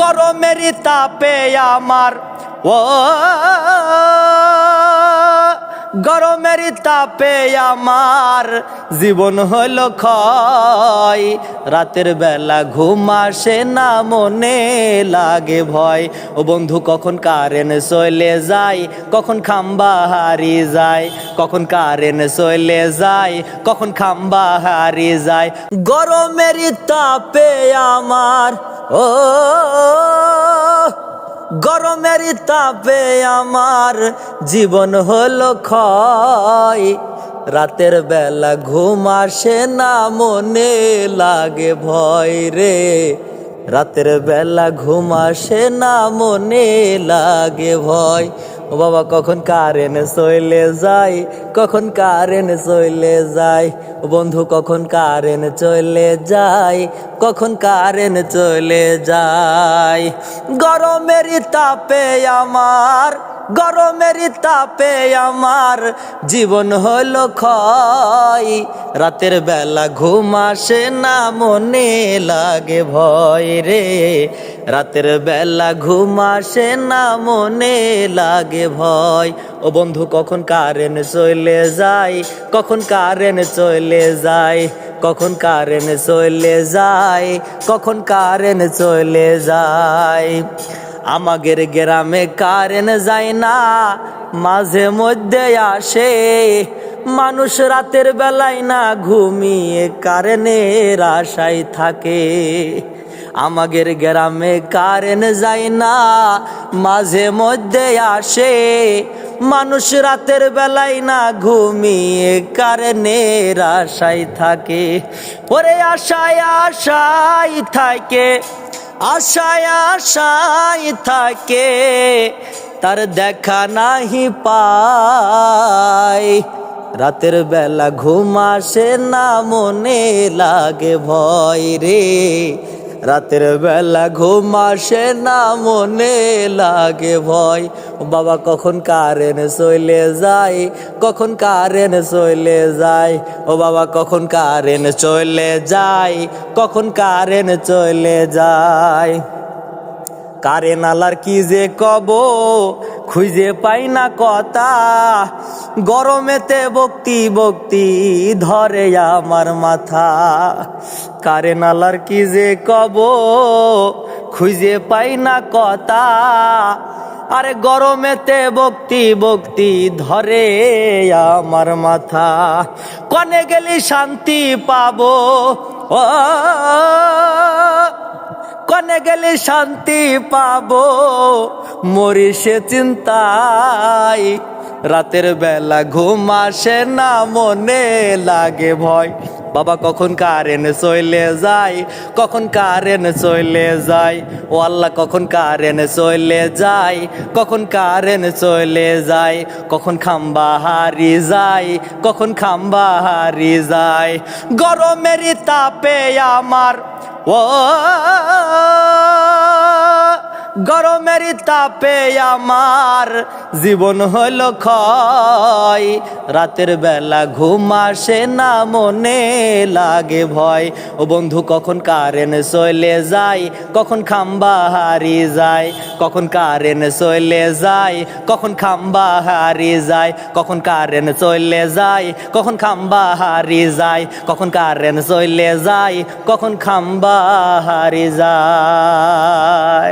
গরমের তাপে আমার ও গরমের তাপে আমার জীবন হলো ক্ষয়। রাতের বেলা ঘুম আসে না, মনে লাগে ভয়। ও বন্ধু কখন কারেন্ট চলে যায়, কখন খাম্বা হারিয়ে যায়, কখন কারেন্ট চলে যায়, কখন খাম্বা হারিয়ে যায়। গরমের তাপে আমার ও গরমের তাপে আমার জীবন হলো ক্ষয়। রাতের বেলা ঘুম আসে না, মনে লাগে ভয় রে। রাতের বেলা ঘুম আসে না, মনে লাগে ভয়। ও বাবা কখন কারেন্ট চলে যায়, কখন কারেন্ট চলে যায়। ও বন্ধু কখন কারেন্ট চলে যায়, কখন কারেন্ট চলে যায়। গরমের তাপে আমার গরমের তাপে আমার জীবন হলো ক্ষয়। রাতের বেলা ঘুম আসে না, মনে লাগে ভয় রে। রাতের বেলা ঘুম আসে না, মনে লাগে ভয়। ও বন্ধু কখন কারেন্ট চলে যায়, কখন কারেন্ট চলে যায়, কখন কারেন্ট চলে যায়, কখন কারেন্ট চলে যায়। আমাদের গ্রামে কারেন্ট যায় না, মাঝে মধ্যে আসে। মানুষ রাতের বেলায় না ঘুমিয়ে কারেন্টের আশায় থাকে। আমাদের গ্রামে কারেন্ট যায় না, মাঝে মধ্যে আসে। মানুষ রাতের বেলায় না ঘুমিয়ে কারেন্টের আশায় থাকে। ওরে আশায় আশায় থাকে, আশায় আশায় থাকে, তার দেখা নাহি পায়। রাতের বেলা ঘুম আসে না, মনে লাগে ভয় রে। রাতের বেলা ঘুম আসে না, মনে লাগে ভয়। বাবা কখন কারেন্ট চলে যায়, কখন কারেন্ট চলে যায়। ও বাবা কখন কারেন্ট চলে যায়, কখন কারেন্ট চলে যায়। কারেন্ট আলার কি যে কব, খুঁজে পাই না কথা। গরমেতে বক্তি বক্তি ধরে আমার মাথা। কারেন্ট আলার কি যে কব, খুঁজে পাই না কথা। আরে গরমেতে বক্তি বক্তি ধরে আমার মাথা। কনে গেলি শান্তি পাবো ও, কনে গেলে শান্তি পাবো, মরি সে চিন্তায়। রাতের বেলা ঘুম আসে না, মনে লাগে ভয়। বাবা কখন কারেন্ট চলে যায়, কখন কারেন্ট চলে যায়। ও আল্লাহ কখন কারেন্ট চলে যায়, কখন কারেন্ট চলে যায়, কখন খাম্বা হারিয়ে যায়, কখন খাম্বা হারিয়ে যায়। গরমের তাপে আমার ও গরমের তাপে আমার জীবন হলো ক্ষয়। রাতের বেলা ঘুম আসে না, মনে লাগে ভয়। ও বন্ধু কখন কারেন্ট চলে যায়, কখন খাম্বা হারিয়ে যায়, কখন কারেন্ট চলে যায়, কখন খাম্বা হারিয়ে যায়, কখন কারেন্ট চলে যায়, কখন খাম্বা হারিয়ে যায়, কখন কারেন্ট চলে যায়, কখন খাম্বা হারিয়ে যায়।